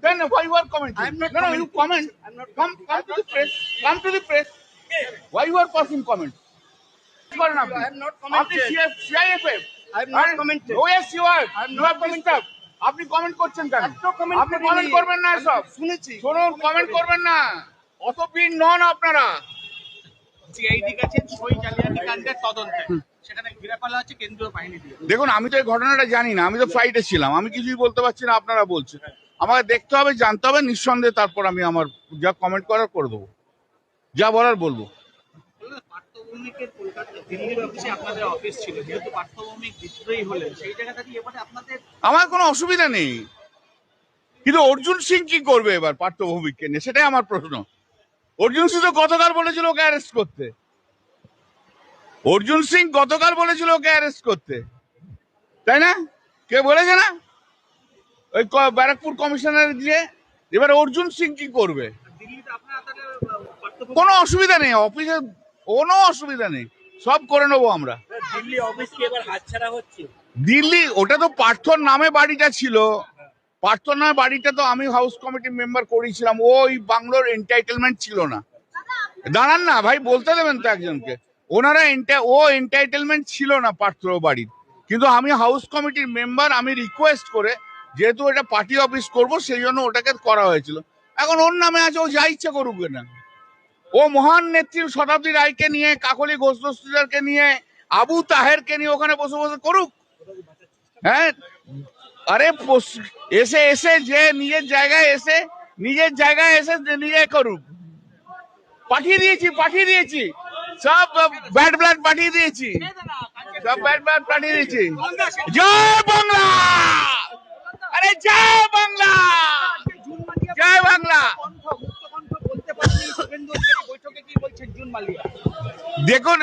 Then why you are commenting? I'm not No, you comment. I'm not Come to the press. Come to the press. Why you are passing comment? I have not commented. CIFF. I have not commented. Oh yes, you are. I have You not have disturbed. আপনি comment করছেন কেন? এত comment আপনি করিনি। Comment করবেন না আমি সব। শুনেছি। শুনুন, কমেন্ট করবেন না। অত বীর নন আপনারা। সিআইডি গেছেন সই জালিয়াতি কাণ্ডের তদন্তে, সেখানে ঘিরে ফেলা হচ্ছে কেন্দ্রীয় বাহিনী দিয়ে। দেখুন, আমি তো এই ঘটনাটা জানি না, আমি তো ফ্লাইটে ছিলাম, আমি কিছুই বলতে পারছি না, আপনারা বলছেন। আমাকে দেখতে হবে, জানতে হবে, নিঃসন্দেহে তারপর আমি আমার যা কমেন্ট করার করে দেবো, যা বলার বলবো। পার্থভৌমিকের কলকাতা দিল্লির অফিসে আপনাদের অফিস ছিল, যেহেতু পার্থভৌমিক বিদ্রোহী হলেন সেই জায়গা থেকে এবারে আপনাদের আমার কোনো অসুবিধা নেই, কিন্তু অর্জুন সিং কি করবে এবার পার্থভৌমিককে নিয়ে, সেটাই আমার প্রশ্ন। অর্জুন সিং তো গতকাল বলেছিল ওকে অ্যারেস্ট করতে, অর্জুন সিং গতকাল বলেছিল ওকে অ্যারেস্ট করতে, তাই না? কে বলেছে না? ওই ব্যারাকপুর কমিশনার দিয়ে। এবার অর্জুন সিং কি করবে? দিল্লিতে আপনারা তাহলে কোনো অসুবিধা নেই, অফিসে কোনো অসুবিধা নেই, সব করে নেবো আমরা। দিল্লি অফিস কি এবার হাতছাড়া হচ্ছে? দিল্লি, ওটা তো পার্থর নামে বাড়িটা ছিল, পার্থর নামে বাড়িটা তো আমি হাউস কমিটির মেম্বার করেছিলাম, ওই বাংলোর এন্টাইটেলমেন্ট ছিল না। দাঁড়ান না ভাই, বলতে দেবেন তো একজনকে। ওনারা এন্টাইটেলমেন্ট ছিল না পার্থর বাড়ির, কিন্তু আমি হাউস কমিটির মেম্বার, আমি রিকোয়েস্ট করে, যেহেতু এটা পার্টি অফিস করব সেই জন্য ওটাকে করা হয়েছিল। এখন ওর নামে আছে, ও যা ইচ্ছা করুক না। ও মহান নেত্রী শতাব্দী রায়কে নিয়ে, কাকলি ঘোষ দস্তিদারকে নিয়ে, আবু তাহেরকে নিয়ে ওখানে বসে বসে করুক। হ্যাঁ, আরে এসে এসে যে নিজের জায়গায় এসে নিজে করুক। পাঠিয়ে দিয়েছি সব ব্যাড ব্লাড পাঠিয়ে দিয়েছি, সব ব্যাড ব্লাড পাঠিয়ে দিয়েছি। জয় বাংলা, আরে জয় বাংলা, জয় বাংলা। দেখুন,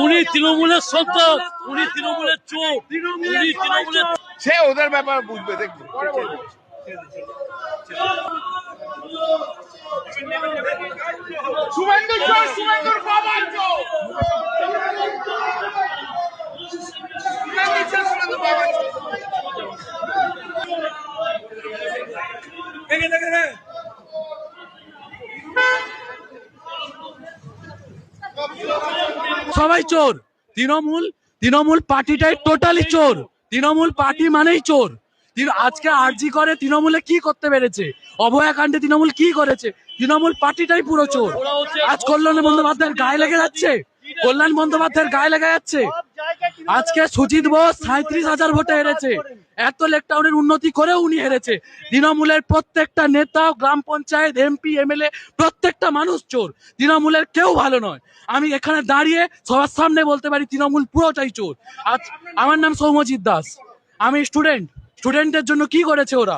উনি তৃণমূলের সন্তান, উনি তৃণমূলের চোখ, সে ওদের ব্যাপার বুঝবে, দেখবে পরে বলবো। শুভেন্দু চোর, শুভেন্দুর বাবা চোর, শুভেন্দুর বাবা চোর। সবাই চোর। তৃণমূল পার্টিটাই টোটালি চোর, তৃণমূল পার্টি মানেই চোর। আজকে আরজি করে তৃণমূলে কি করতে পেরেছে, অভয়াকাণ্ডে তৃণমূল কি করেছে, তৃণমূল পার্টিটাই পুরো চোর। আজ কল্যাণ বন্দ্যোপাধ্যায়ের গায়ে লেগে যাচ্ছে, আজকে সুজিত বোস 37,000 ভোটে হেরেছে, এত লেকটাউনের উন্নতি করেও উনি হেরেছে। তৃণমূলের প্রত্যেকটা নেতা, গ্রাম পঞ্চায়েত, এমপি, এমএলএ, প্রত্যেকটা মানুষ চোর, তৃণমূলের কেউ ভালো নয়। আমি এখানে দাঁড়িয়ে সবার সামনে বলতে পারি তৃণমূল পুরোটাই চোর। আজ আমার নাম সৌম্যজিৎ দাস, আমি স্টুডেন্টের জন্য কি করেছে ওরা।